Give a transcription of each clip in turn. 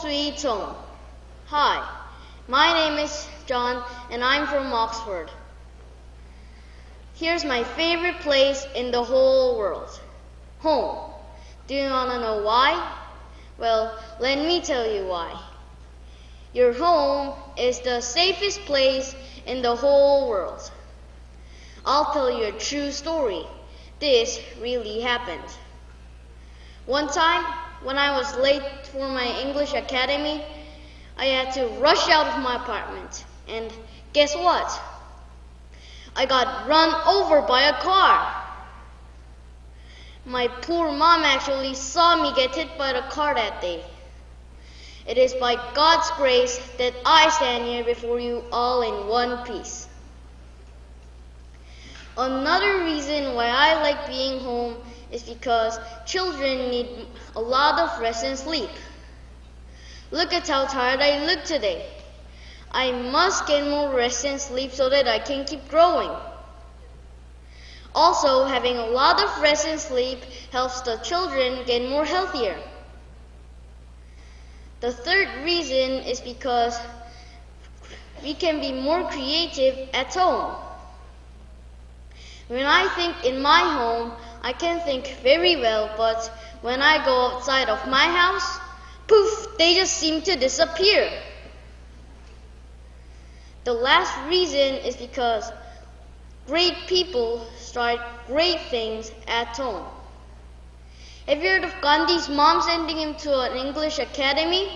sweet home. Hi, my name is John and I'm from Oxford. Here's my favorite place in the whole world. Home. Do you want to know why? Well, let me tell you why. Your home is the safest place in the whole world. I'll tell you a true story. This really happened. One time, when I was late for my English academy, I had to rush out of my apartment. And guess what? I got run over by a car. My poor mom actually saw me get hit by the car that day. It is by God's grace that I stand here before you all in one piece. Another reason why I like being home is because children need a lot of rest and sleep. Look at how tired I look today. I must get more rest and sleep so that I can keep growing. Also, having a lot of rest and sleep helps the children get more healthier. The third reason is because we can be more creative at home. When I think in my home, I can think very well, but when I go outside of my house, poof, they just seem to disappear. The last reason is because great people start great things at home. Have you heard of Gandhi's mom sending him to an English academy?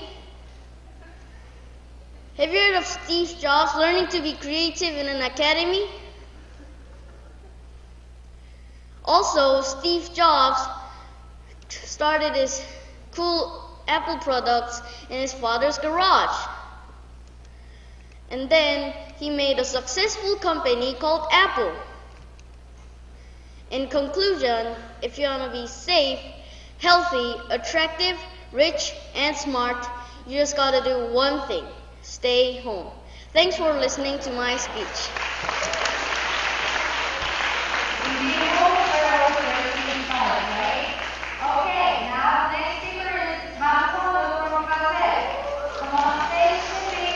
Have you heard of Steve Jobs learning to be creative in an academy? Also, Steve Jobs started his cool Apple products in his father's garage. And then he made a successful company called Apple. In conclusion, if you want to be safe, healthy, attractive, rich, and smart, you just got to do one thing: stay home. Thanks for listening to my speech. Okay, now next speaker is Hana국제영어캠프 from Caltech. Come on stage, Cindy.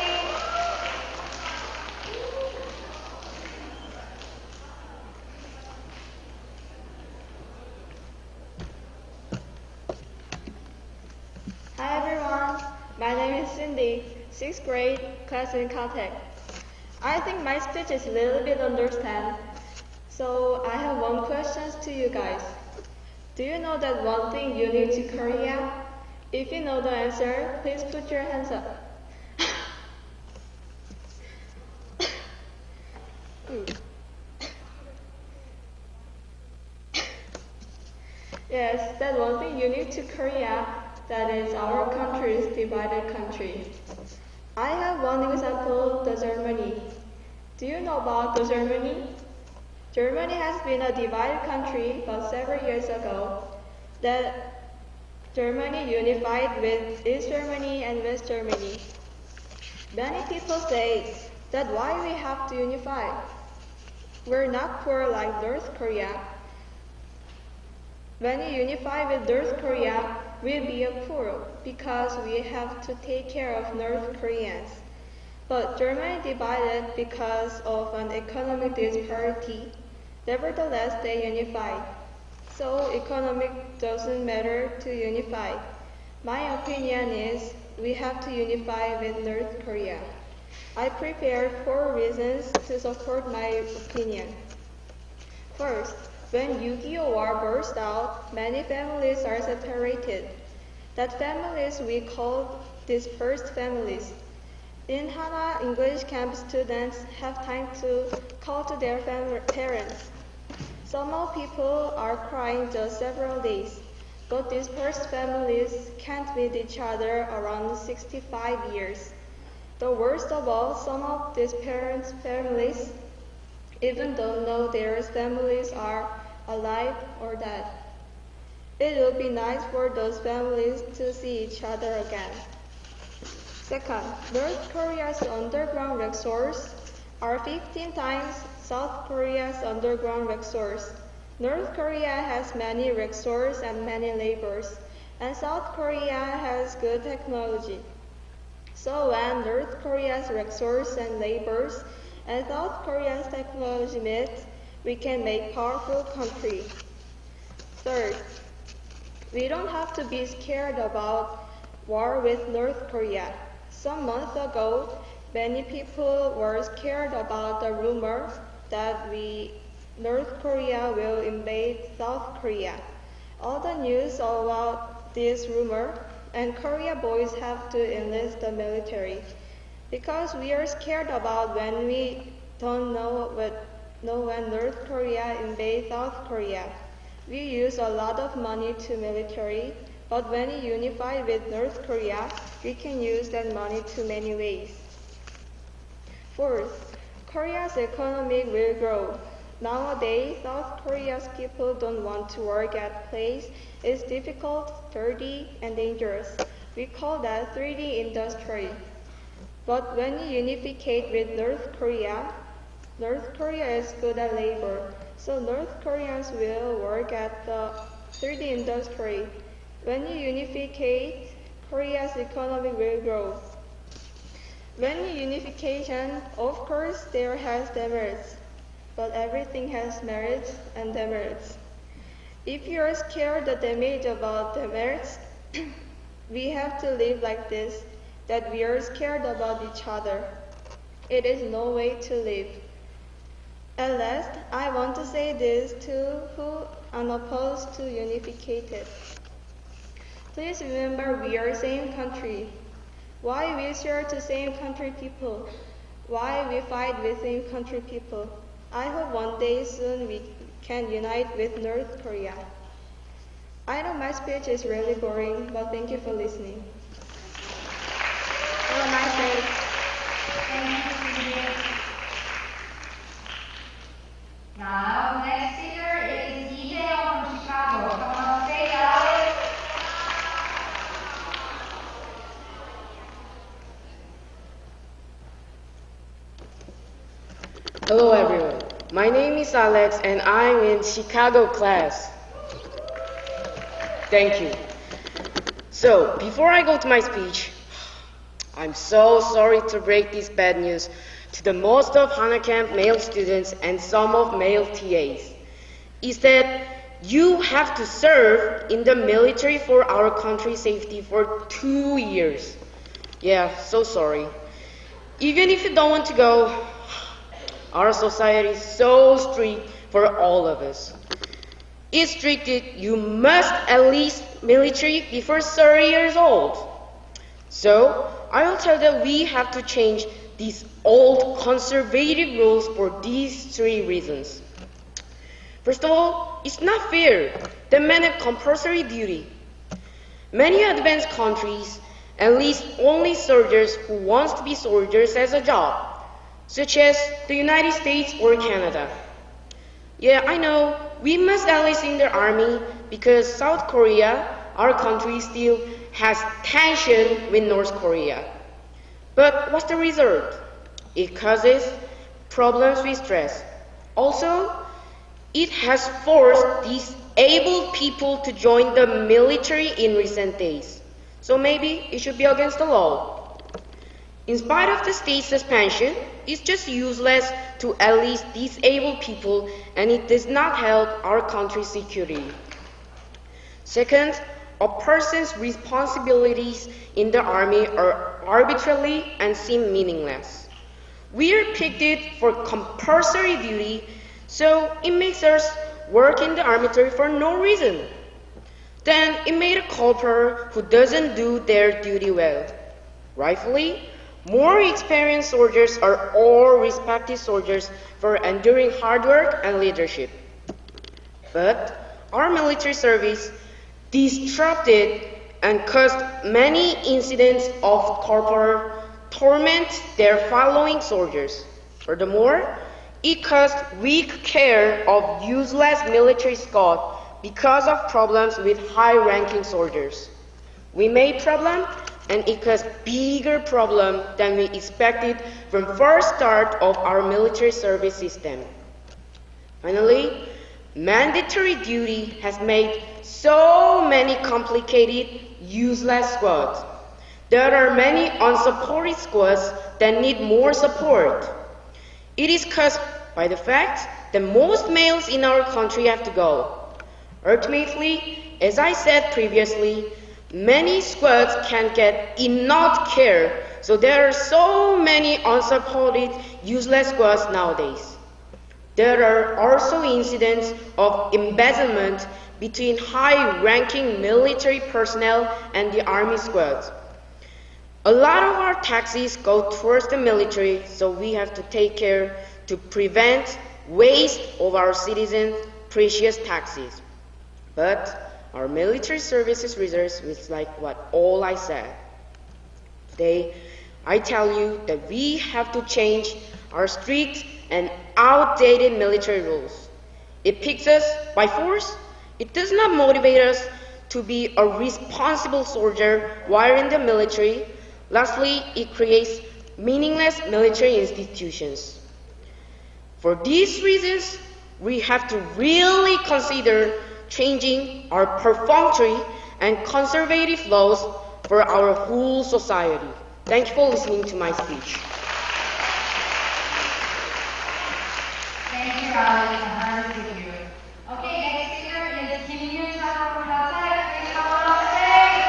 Hi everyone, my name is Cindy, 6th grade, class in Caltech. I think my speech is a little bit understand, so I have one question to you guys. Do you know that one thing unique to Korea? If you know the answer, please put your hands up. Yes, that one thing unique to Korea, that is our country's divided country. I have one example, the Germany. Do you know about the Germany? Germany has been a divided country, but several years ago, that Germany unified with East Germany and West Germany. Many people say that why we have to unify. We're not poor like North Korea. When you unify with North Korea, we'll be poor because we have to take care of North Koreans. But Germany divided because of an economic disparity. Nevertheless, they unified. So economic doesn't matter to unify. My opinion is we have to unify with North Korea. I prepared 4 reasons to support my opinion. First, when Yu-Gi-Oh! War burst out, many families are separated. That families we call dispersed families. In Hana English camp, students have time to call to their parents. Some people are crying just several days, but dispersed families can't meet each other around 65 years. The worst of all, some of these parents' families even don't know their families are alive or dead. It would be nice for those families to see each other again. Second, North Korea's underground resources are 15 times South Korea's underground resources. North Korea has many resources and many laborers, and South Korea has good technology. So when North Korea's resources and labors and South Korea's technology meet, we can make powerful country. Third, we don't have to be scared about war with North Korea. Some months ago, many people were scared about the rumor that North Korea will invade South Korea. All the news about this rumor, and Korea boys have to enlist the military because we are scared about when we don't know when North Korea invades South Korea. We use a lot of money to military, but when we unify with North Korea, we can use that money to many ways. Fourth, Korea's economy will grow. Nowadays, South Korea's people don't want to work at place. It's difficult, dirty, and dangerous. We call that 3D industry. But when you unificate with North Korea is good at labor. So North Koreans will work at the 3D industry. When you unificate, Korea's economy will grow. When you unification, of course, there has demerits. But everything has merits and demerits. If you are scared the damage about demerits, we have to live like this, that we are scared about each other. It is no way to live. At last, I want to say this to who are opposed to unificated. Please remember we are same country. Why we share to same country people? Why we fight with same country people? I hope one day soon we can unite with North Korea. I know my speech is really boring, but thank you for listening. Have a nice day. Thank you. Now, next speaker is Lee-Jae-young from Chicago. Come on stage, Alex. Hello everyone, my name is Alex and I'm in Chicago class. Thank you. So, before I go to my speech, I'm so sorry to break this bad news to the most of HANACamp male students and some of male TAs. Is that you have to serve in the military for our country's safety for 2 years. Yeah, so sorry. Even if you don't want to go, our society is so strict for all of us. It's strict that you must at least military before 30 years old. So, I will tell that we have to change these old conservative rules for these 3 reasons. First of all, it's not fair that men have compulsory duty. Many advanced countries enlist only soldiers who want to be soldiers as a job, such as the United States or Canada. Yeah, I know, we must enlist in the army because South Korea, our country, still has tension with North Korea. But what's the result? It causes problems with stress. Also, it has forced these able people to join the military in recent days. So maybe it should be against the law. In spite of the state suspension, it's just useless to enlist disabled people and it does not help our country's security. Second, a person's responsibilities in the army are arbitrary and seem meaningless. We are picked for compulsory duty, so it makes us work in the army for no reason. Then it made a corporal who doesn't do their duty well. Rightfully, more experienced soldiers are all respected soldiers for enduring hard work and leadership. But our military service disrupted and caused many incidents of corporal torment their following soldiers. Furthermore, it caused weak care of useless military squad because of problems with high-ranking soldiers. We made problem and it caused bigger problem than we expected from first start of our military service system. Finally, mandatory duty has made so many complicated, useless squads. there are many unsupported squads that need more support. It is caused by the fact that most males in our country have to go. Ultimately, as I said previously, many squads can't get enough care, so there are so many unsupported, useless squads nowadays. There are also incidents of embezzlement between high-ranking military personnel and the army squads. A lot of our taxes go towards the military, so we have to take care to prevent waste of our citizens' precious taxes. But our military services results is like what all I said. Today, I tell you that we have to change our strict and outdated military rules. It picks us by force. It does not motivate us to be a responsible soldier while in the military. Lastly, it creates meaningless military institutions. For these reasons, we have to really consider changing our perfunctory and conservative laws for our whole society. Thank you for listening to my speech. Thank you, Riley. I'm honest with you. Okay, next speaker is Kim Yoon-sang from outside. Please come on stage.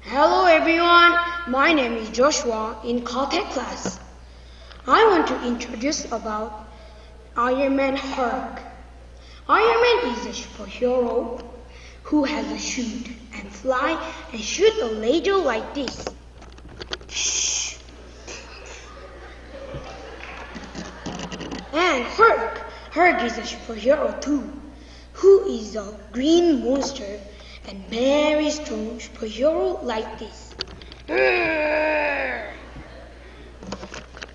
Hello everyone, my name is Joshua in Caltech class. I want to introduce about Iron Man Hulk. Iron Man is a superhero who has a suit and fly and shoot a laser like this. And Hulk is a superhero too, who is a green monster and very strong superhero like this.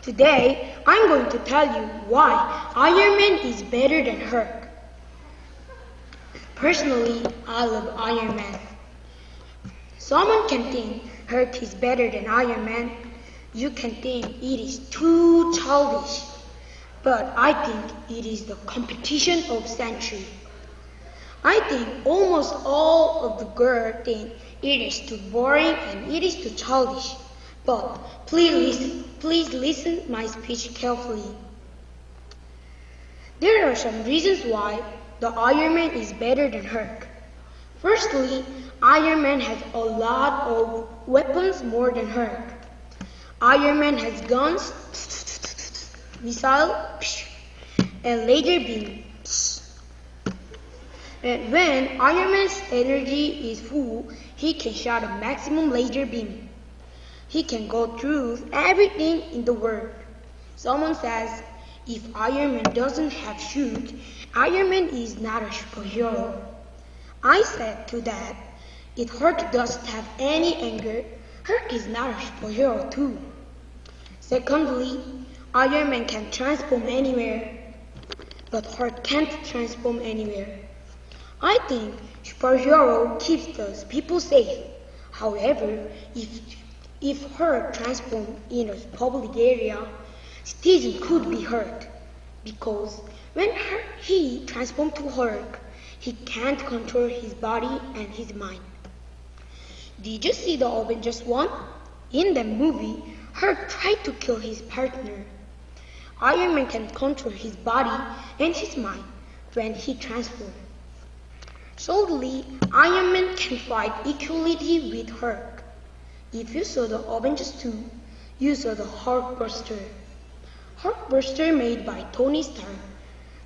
Today, I'm going to tell you why Iron Man is better than Hulk. Personally, I love Iron Man. Someone can think Hulk is better than Iron Man. You can think it is too childish. But I think it is the competition of century. I think almost all of the girls think it is too boring and it is too childish. But please listen my speech carefully. There are some reasons why the Iron Man is better than Hulk. Firstly, Iron Man has a lot of weapons more than Hulk. Iron Man has guns, missile, and laser beam. And when Iron Man's energy is full, he can shoot a maximum laser beam. He can go through everything in the world. Someone says, if Iron Man doesn't have shoot, Iron Man is not a superhero. I said to that, if Hulk doesn't have any anger, Hulk is not a superhero too. Secondly, Iron Man can transform anywhere, but Hulk can't transform anywhere. I think superhero keeps the people safe. However, if Hulk transforms in a public area, citizens could be hurt. Because when he transforms to Hulk, he can't control his body and his mind. Did you see the Avengers 1? In that movie, Hulk tried to kill his partner. Iron Man can control his body and his mind when he transforms. Thirdly, Iron Man can fight equally with Hulk. If you saw the Avengers 2, you saw the Hulkbuster. Hulkbuster made by Tony Stark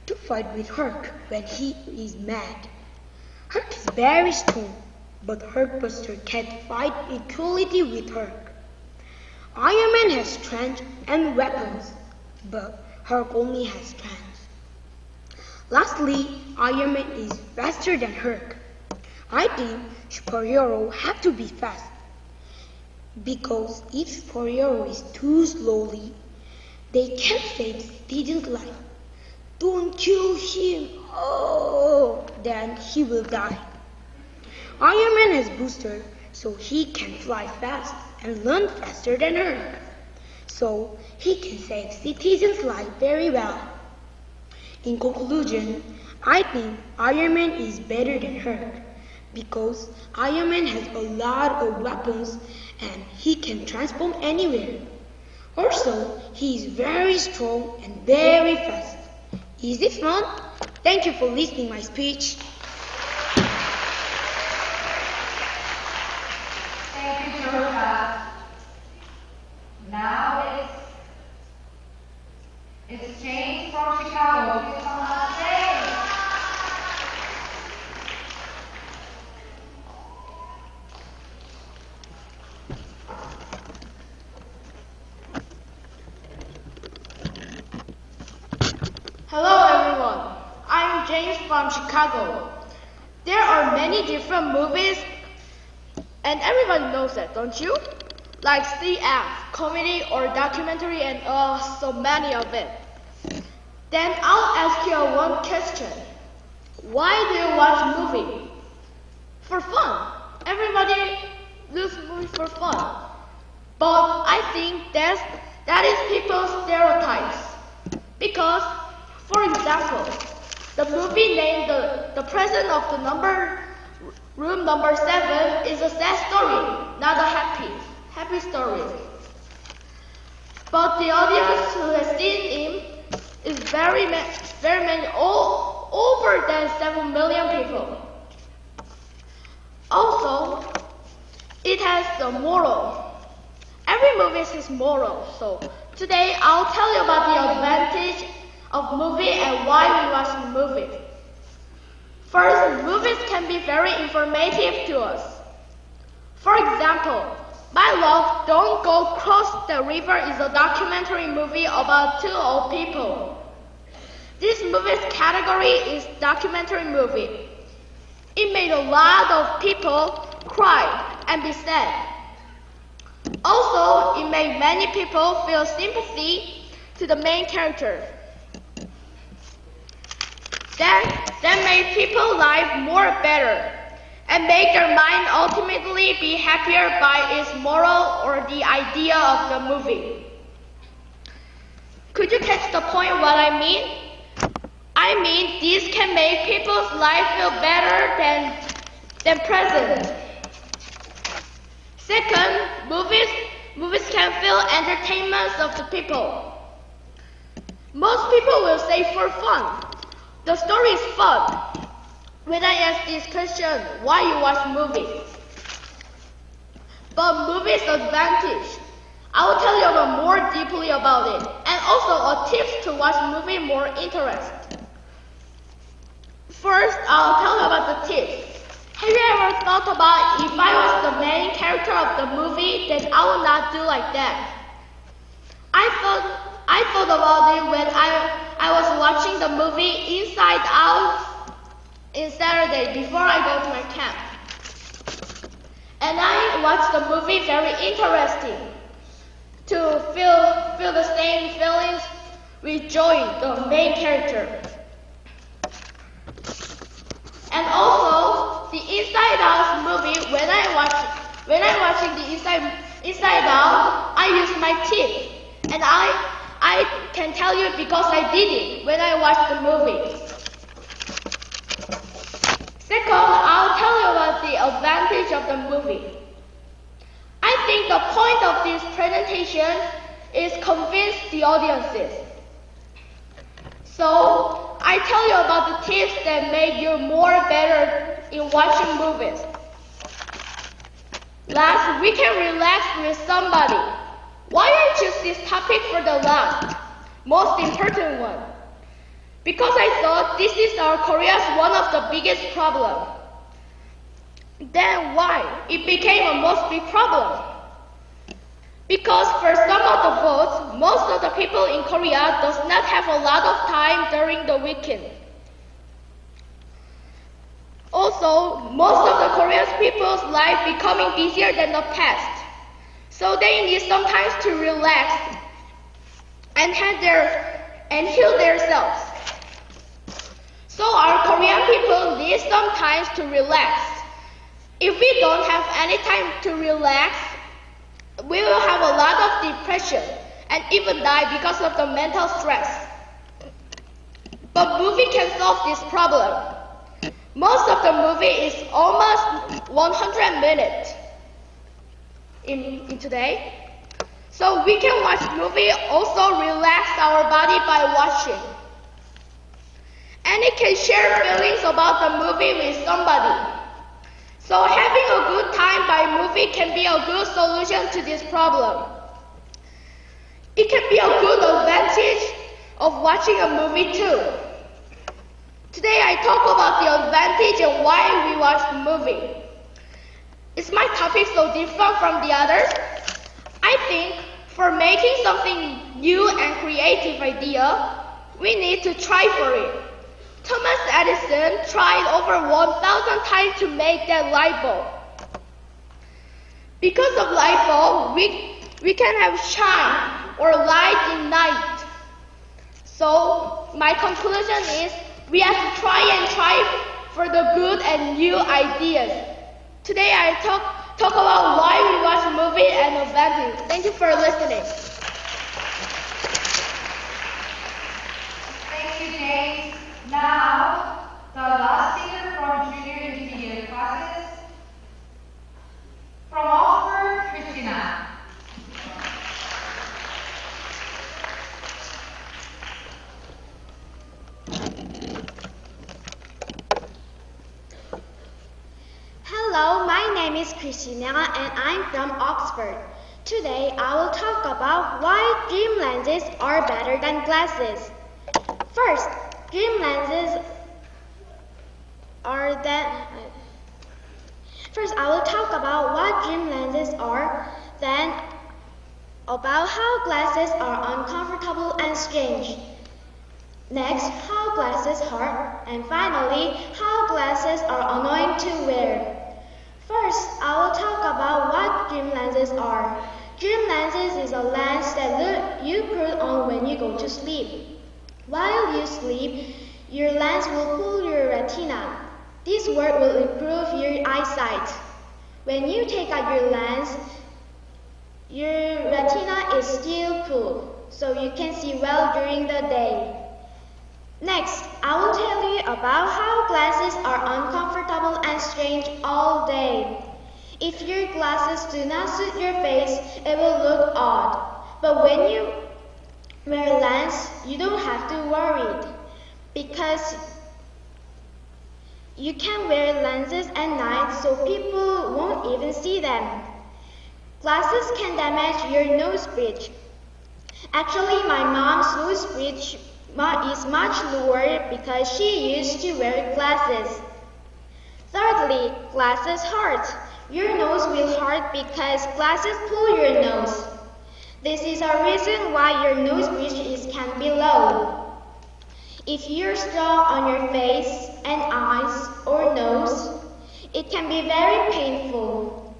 to fight with Hulk when he is mad. Hulk is very strong, but Hulkbuster can't fight equally with Hulk. Iron Man has strength and weapons, but Hulk only has strength. Lastly, Iron Man is faster than Hulk. I think superheroes have to be fast. Because if superhero is too slowly, they can't save citizens' life. Don't kill him! Oh, then he will die. Iron Man has booster, so he can fly fast and run faster than Hulk. So he can save citizens' life very well. In conclusion, I think Iron Man is better than Hulk because Iron Man has a lot of weapons and he can transform anywhere. Also, he is very strong and very fast. Is it fun? Thank you for listening my speech. Thank you, Georgia. Now it's James from Chicago. Please come on stage. Hello everyone, I'm James from Chicago. There are many different movies and everyone knows that, don't you? Like CF, comedy or documentary and so many of it. Then I'll ask you one question. Why do you watch movie? For fun. Everybody looks movies for fun. But I think that is people's stereotypes. Because for example, the movie named The Present of the Room Number 7 is a sad story, not a happy story. But the audience who has seen it is very many, over than 7 million people. Also, it has the moral. Every movie has moral, so today I'll tell you about the advantage of movie and why we watch movies. First, movies can be very informative to us. For example, My Love, Don't Go Cross the River is a documentary movie about 2 old people. This movie's category is documentary movie. It made a lot of people cry and be sad. Also, it made many people feel sympathy to the main character. That made people's life more better and make their mind ultimately be happier by its moral or the idea of the movie. Could you catch the point what I mean? I mean, this can make people's life feel better than present. Second, movies can fill entertainment of the people. Most people will say for fun. The story is fun. When I ask this question, why you watch movies? But movies advantage. I will tell you more deeply about it, and also a tips to watch movie more interest. First, I'll tell you about the tips. Have you ever thought about if I was the main character of the movie, then I would not do like that? I thought about it when I was watching the movie Inside Out in Saturday before I go to my camp. And I watched the movie very interesting to feel the same feelings with Joy, the main character. And also the Inside Out movie, when I watching the Inside Out, I use my teeth. And I can tell you because I did it when I watched the movie. Second, I'll tell you about the advantage of the movie. I think the point of this presentation is convince the audiences. So, I tell you about the tips that make you more better in watching movies. Last, we can relax with somebody. Why I choose this topic for the last, most important one? Because I thought this is our Korea's one of the biggest problem. Then why? It became a most big problem. Because for some of the votes, most of the people in Korea does not have a lot of time during the weekend. Also, most of the Korean people's life becoming busier than the past. So they need some time to relax and heal themselves. So our Korean people need some time to relax. If we don't have any time to relax, we will have a lot of depression and even die because of the mental stress. But movie can solve this problem. Most of the movie is almost 100 minutes in today. So we can watch movie, also relax our body by watching. And it can share feelings about the movie with somebody. So having a good time by movie can be a good solution to this problem. It can be a good advantage of watching a movie too. Today I talk about the advantage and why we watch the movie. Is my topic so different from the others? I think for making something new and creative idea, we need to try for it. Thomas Edison tried over 1,000 times to make that light bulb. Because of light bulb, we can have shine or light in night. So my conclusion is we have to try and try for the good and new ideas. Today I talk about why we watch movie and advantage. Thank you for listening. Thank you, James. Now, the last speaker from junior intermediate classes, from Oxford, Christina. Hello, my name is Christina and I'm from Oxford. Today I will talk about why dream lenses are better than glasses. First, dream lenses are First, I will talk about what dream lenses are, then about how glasses are uncomfortable and strange. Next, how glasses hurt, and finally, how glasses are annoying to wear. First, I will talk about what dream lenses are. Dream lenses is a lens that you put on when you go to sleep. While you sleep, your lens will cool your retina. This work will improve your eyesight. When you take out your lens, your retina is still cool, so you can see well during the day. Next, I will tell you about how glasses are uncomfortable and strange all day. If your glasses do not suit your face, it will look odd. But when you wear a lens, you don't have to worry because you can wear lenses at night so people won't even see them. Glasses can damage your nose bridge. Actually, my mom's nose bridge is much lower because she used to wear glasses. Thirdly, glasses hurt. Your nose will hurt because glasses pull your nose. This is a reason why your nose bridge can be low. If you're strong on your face and eyes or nose, it can be very painful.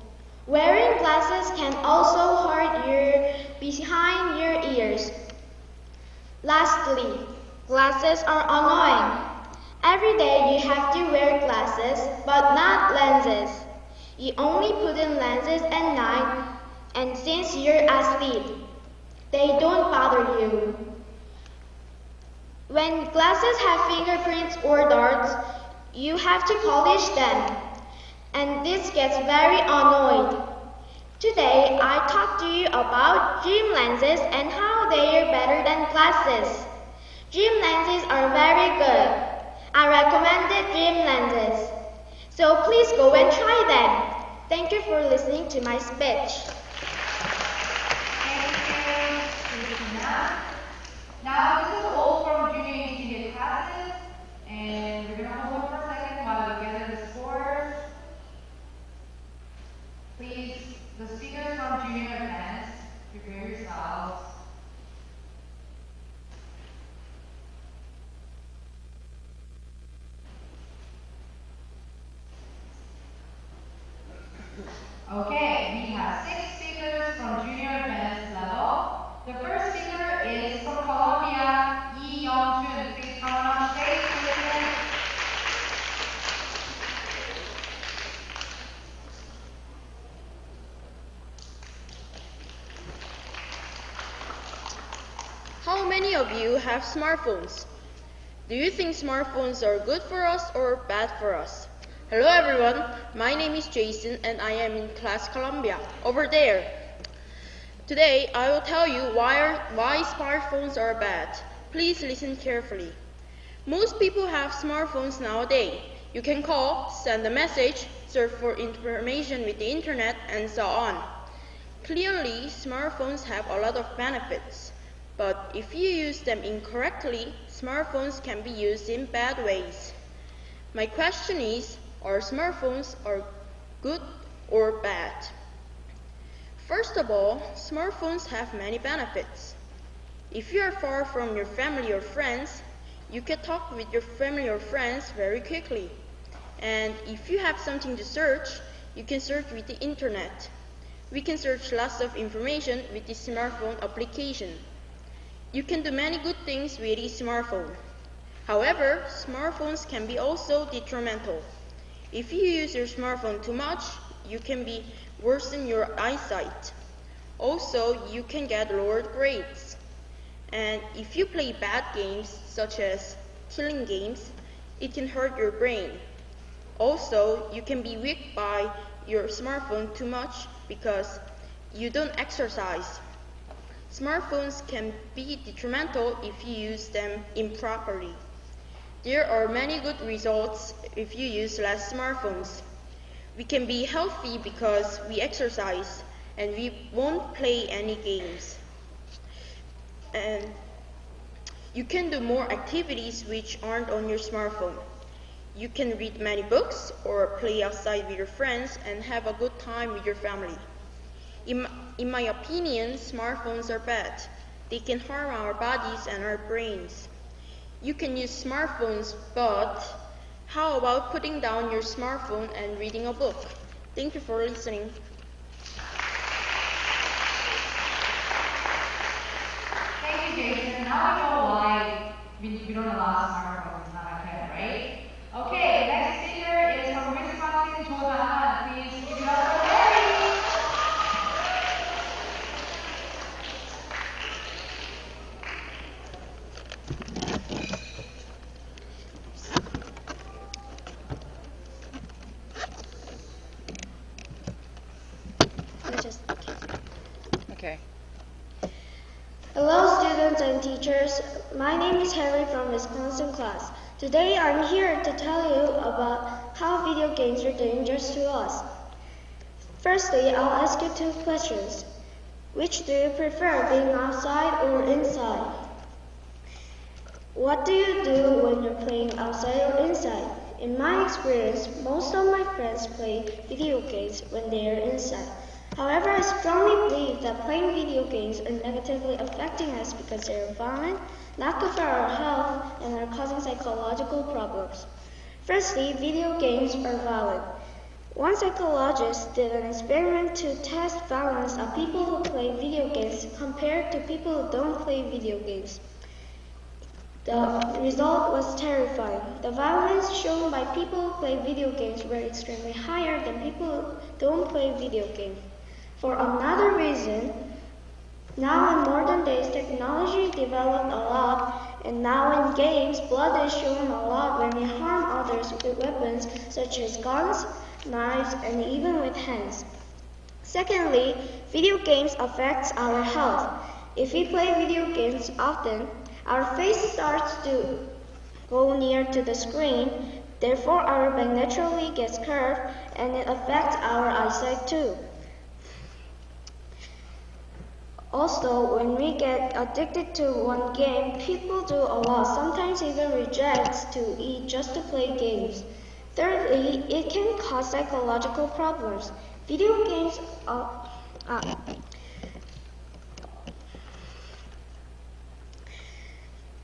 Wearing glasses can also hurt behind your ears. Lastly, glasses are annoying. Every day you have to wear glasses, but not lenses. You only put in lenses at night, and since you're asleep, they don't bother you. When glasses have fingerprints or darts, you have to polish them, and this gets very annoyed. Today, I talk to you about dream lenses and how they are better than glasses. Dream lenses are very good. I recommend dream lenses. So please go and try them. Thank you for listening to my speech. Thank you, Christina. Now, this is all from junior intermediate classes, and we're going to hold for a second while we gather the scores. Please, the speakers from junior advanced, prepare yourselves. Okay, we have 6 speakers from junior advanced level. The first speaker is from Colombia, Yi Young-jun. Please come on stage to listen. How many of you have smartphones? Do you think smartphones are good for us or bad for us? Hello everyone, my name is Jason and I am in class Columbia, over there. Today I will tell you why smartphones are bad. Please listen carefully. Most people have smartphones nowadays. You can call, send a message, search for information with the internet, and so on. Clearly, smartphones have a lot of benefits. But if you use them incorrectly, smartphones can be used in bad ways. My question is, are smartphones good or bad? First of all, smartphones have many benefits. If you are far from your family or friends, you can talk with your family or friends very quickly. And if you have something to search, you can search with the internet. We can search lots of information with the smartphone application. You can do many good things with a smartphone. However, smartphones can be also detrimental. If you use your smartphone too much, you can worsen your eyesight. Also, you can get lowered grades. And if you play bad games, such as killing games, it can hurt your brain. Also, you can be weak by your smartphone too much because you don't exercise. Smartphones can be detrimental if you use them improperly. There are many good results if you use less smartphones. We can be healthy because we exercise and we won't play any games. And you can do more activities which aren't on your smartphone. You can read many books or play outside with your friends and have a good time with your family. In my opinion, smartphones are bad. They can harm our bodies and our brains. You can use smartphones, but how about putting down your smartphone and reading a book? Thank you for listening. Thank you, Jason. Now we know why we don't allow smartphones now at home, right? Okay, next speaker is from Wisconsin, Joanna. Please give it up for Mary. Okay. Hello students and teachers, my name is Harry from Wisconsin class. Today I'm here to tell you about how video games are dangerous to us. Firstly, I'll ask you 2 questions. Which do you prefer, being outside or inside? What do you do when you're playing outside or inside? In my experience, most of my friends play video games when they are inside. However, I strongly believe that playing video games are negatively affecting us because they are violent, not good for our health, and are causing psychological problems. Firstly, video games are violent. One psychologist did an experiment to test violence of people who play video games compared to people who don't play video games. The result was terrifying. The violence shown by people who play video games were extremely higher than people who don't play video games. For another reason, now in modern days, technology developed a lot, and now in games, blood is shown a lot when we harm others with weapons such as guns, knives, and even with hands. Secondly, video games affect our health. If we play video games often, our face starts to go near to the screen, therefore our back naturally gets curved, and it affects our eyesight too. Also, when we get addicted to one game, people do a lot, sometimes even reject to eat just to play games. Thirdly, it can cause psychological problems. Video games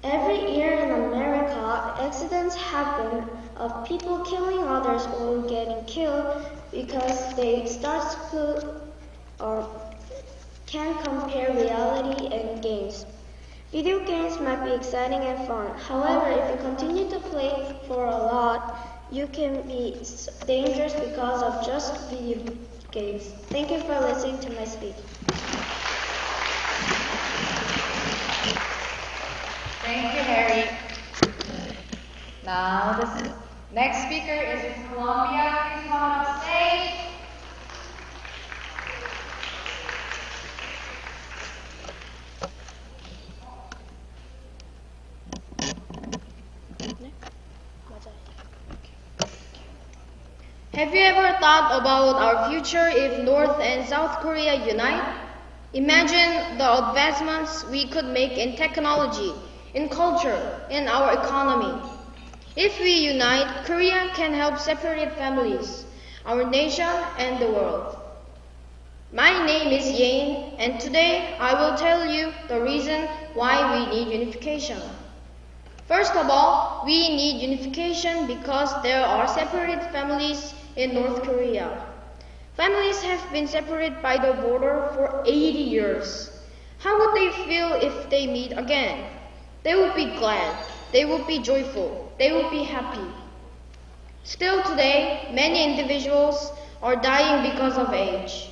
Every year in America, accidents happen of people killing others or getting killed because they start to or can't compare reality and games. Video games might be exciting and fun. However, if you continue to play for a lot, you can be dangerous because of just video games. Thank you for listening to my speech. Thank you, Harry. Now, the next speaker is from Colombia. Please come on stage. Have you ever thought about our future if North and South Korea unite? Imagine the advancements we could make in technology, in culture, in our economy. If we unite, Korea can help separate families, our nation, and the world. My name is Yain, and today I will tell you the reason why we need unification. First of all, we need unification because there are separate families in North Korea. Families have been separated by the border for 80 years. How would they feel if they meet again? They would be glad, they would be joyful, they would be happy. Still today, many individuals are dying because of age.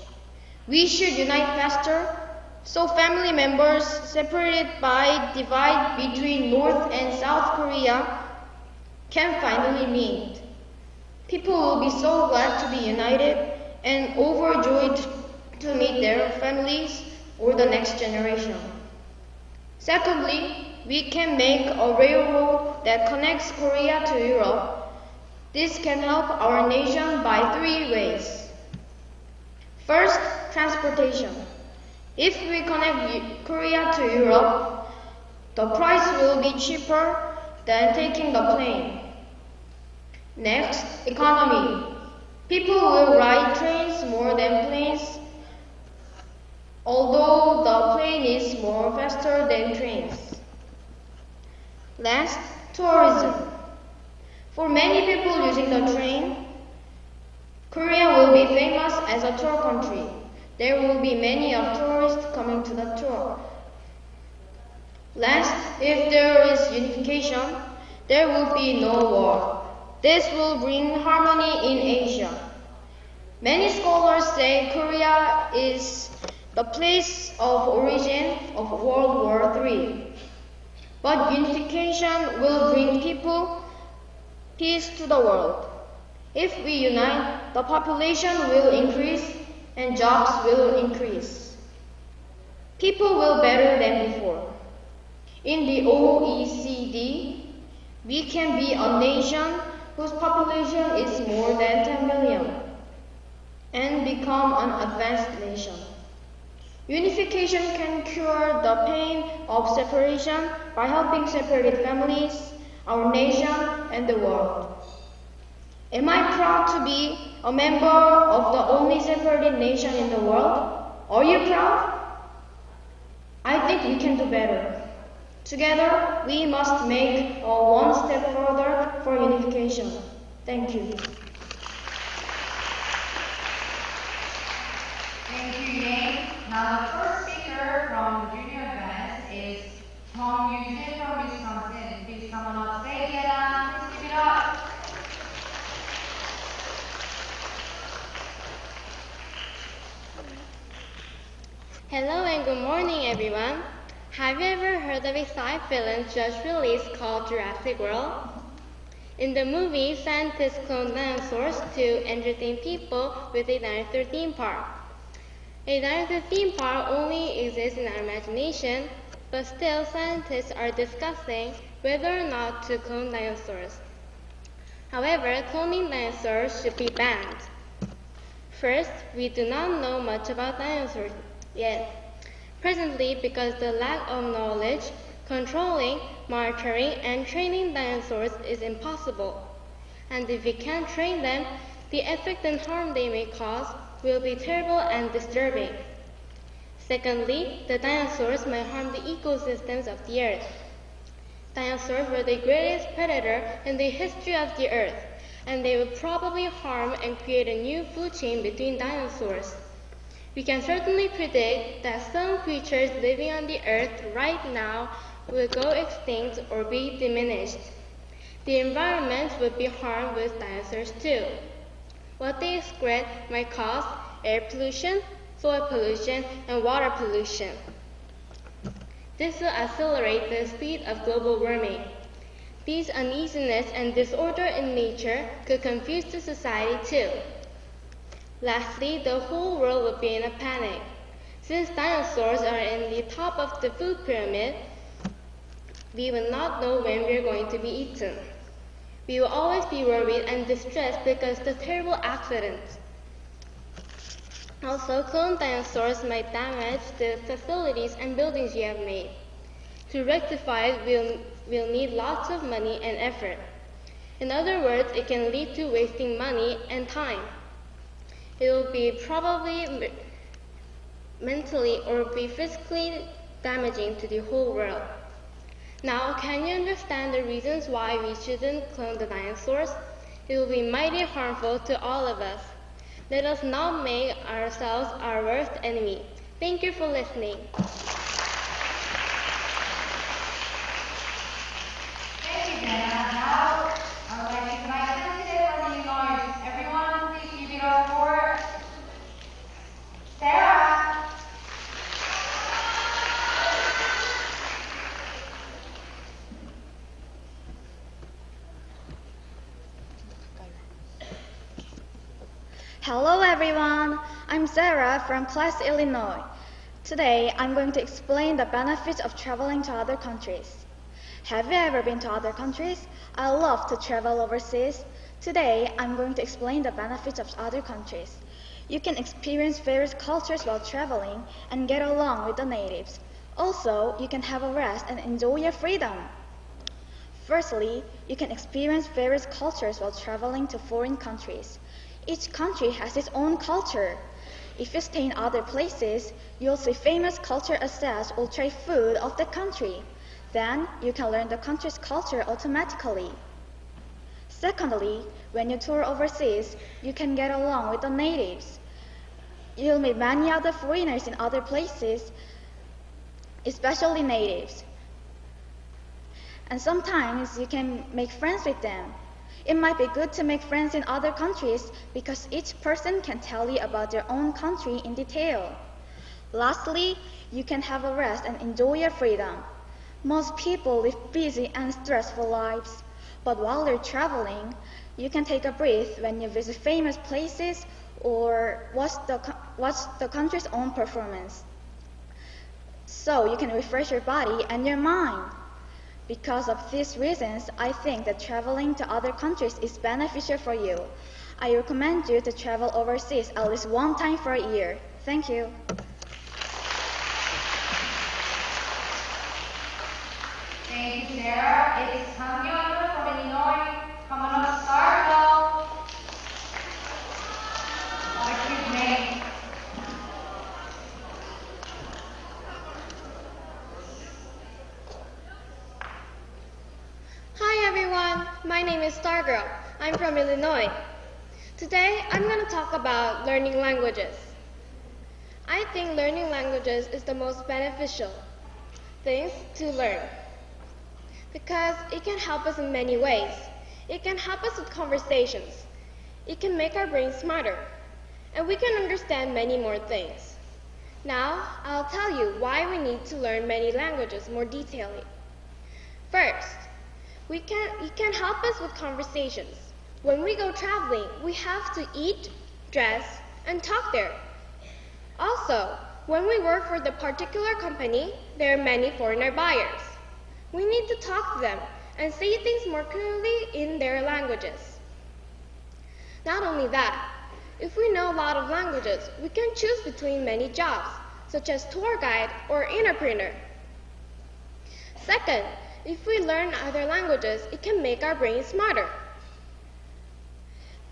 We should unite faster so family members separated by divide between North and South Korea can finally meet. People will be so glad to be united and overjoyed to meet their families or the next generation. Secondly, we can make a railroad that connects Korea to Europe. This can help our nation by 3 ways. First, transportation. If we connect Korea to Europe, the price will be cheaper than taking the plane. Next, economy. People will ride trains more than planes, although the plane is more faster than trains. Last, tourism. For many people using the train, Korea will be famous as a tour country. There will be many of tourists coming to the tour. Last, if there is unification, there will be no war. This will bring harmony in Asia. Many scholars say Korea is the place of origin of World War III. But unification will bring peace to the world. If we unite, the population will increase and jobs will increase. People will better than before. In the OECD, we can be a nation whose population is more than 10 million and become an advanced nation. Unification can cure the pain of separation by helping separated families, our nation, and the world. Am I proud to be a member of the only separated nation in the world? Are you proud? I think we can do better. Together, we must make one step further for unification. Thank you. Thank you, Yang. Now, the first speaker from the junior advance is Tom Yujin from Wisconsin. Please come on up stage and please give it up. Hello and good morning, everyone. Have you ever heard of a sci-fi film just released called Jurassic World? In the movie, scientists clone dinosaurs to entertain people with a dinosaur theme park. A dinosaur theme park only exists in our imagination, but still scientists are discussing whether or not to clone dinosaurs. However, cloning dinosaurs should be banned. First, we do not know much about dinosaurs yet. Presently, because the lack of knowledge, controlling, monitoring, and training dinosaurs is impossible. And if we can't train them, the effect and harm they may cause will be terrible and disturbing. Secondly, the dinosaurs may harm the ecosystems of the earth. Dinosaurs were the greatest predator in the history of the earth, and they will probably harm and create a new food chain between dinosaurs. We can certainly predict that some creatures living on the earth right now will go extinct or be diminished. The environment would be harmed with dinosaurs too. What they excrete might cause air pollution, soil pollution, and water pollution. This will accelerate the speed of global warming. These uneasiness and disorder in nature could confuse the society too. Lastly, the whole world would be in a panic. Since dinosaurs are in the top of the food pyramid, we will not know when we are going to be eaten. We will always be worried and distressed because of the terrible accidents. Also, cloned dinosaurs might damage the facilities and buildings you have made. To rectify it, we'll need lots of money and effort. In other words, it can lead to wasting money and time. It will be probably mentally or be physically damaging to the whole world. Now, can you understand the reasons why we shouldn't clone the dinosaurs? It will be mighty harmful to all of us. Let us not make ourselves our worst enemy. Thank you for listening. Thank you, Jenna. Now, I would like to invite sensitive from Illinois. Everyone, please give it up for Sarah. Hello everyone, I'm Sarah from class Illinois. Today I'm going to explain the benefits of traveling to other countries. Have you ever been to other countries? I love to travel overseas. Today I'm going to explain the benefits of other countries. You can experience various cultures while traveling and get along with the natives. Also, you can have a rest and enjoy your freedom. Firstly, you can experience various cultures while traveling to foreign countries. Each country has its own culture. If you stay in other places, you'll see famous culture assets or try food of the country. Then, you can learn the country's culture automatically. Secondly, when you tour overseas, you can get along with the natives. You'll meet many other foreigners in other places, especially natives. And sometimes you can make friends with them. It might be good to make friends in other countries because each person can tell you about their own country in detail. Lastly, you can have a rest and enjoy your freedom. Most people live busy and stressful lives, but while they're traveling, you can take a breath when you visit famous places or watch the country's own performance. So you can refresh your body and your mind. Because of these reasons, I think that traveling to other countries is beneficial for you. I recommend you to travel overseas at least one time for a year. Thank you. Thank you, Sarah. It is Hangyeon from Illinois. Come on up, start well. Excuse me. Hi everyone, my name is Stargirl. I'm from Illinois. Today I'm going to talk about learning languages. I think learning languages is the most beneficial things to learn because it can help us in many ways. It can help us with conversations. It can make our brains smarter, and we can understand many more things. Now I'll tell you why we need to learn many languages more detailedly. First, it can help us with conversations. When we go traveling, we have to eat, dress, and talk there. Also, when we work for the particular company, there are many foreigner buyers. We need to talk to them and say things more clearly in their languages. Not only that, if we know a lot of languages, we can choose between many jobs, such as tour guide or interpreter. Second, if we learn other languages, it can make our brains smarter.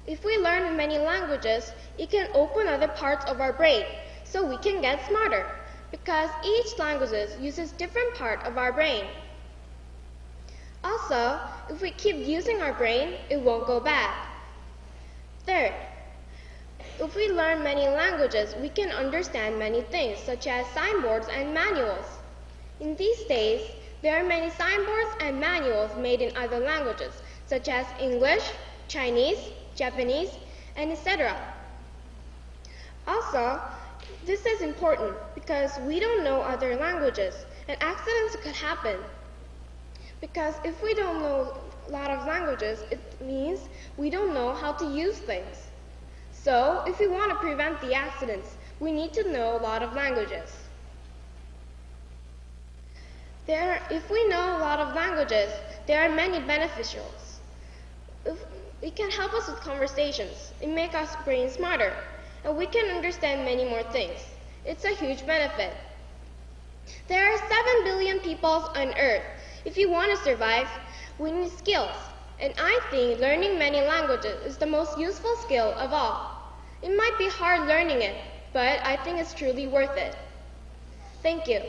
If we learn many languages, it can open other parts of our brain so we can get smarter because each language uses different part of our brain. Also, if we keep using our brain, it won't go bad. Third, if we learn many languages, we can understand many things such as signboards and manuals. In these days, there are many signboards and manuals made in other languages, such as English, Chinese, Japanese, and etc. Also, this is important because we don't know other languages, and accidents could happen. Because if we don't know a lot of languages, it means we don't know how to use things. So, if we want to prevent the accidents, we need to know a lot of languages. If we know a lot of languages, there are many beneficials. It can help us with conversations. It makes our brain smarter, and we can understand many more things. It's a huge benefit. There are 7 billion people on Earth. If you want to survive, we need skills. And I think learning many languages is the most useful skill of all. It might be hard learning it, but I think it's truly worth it. Thank you.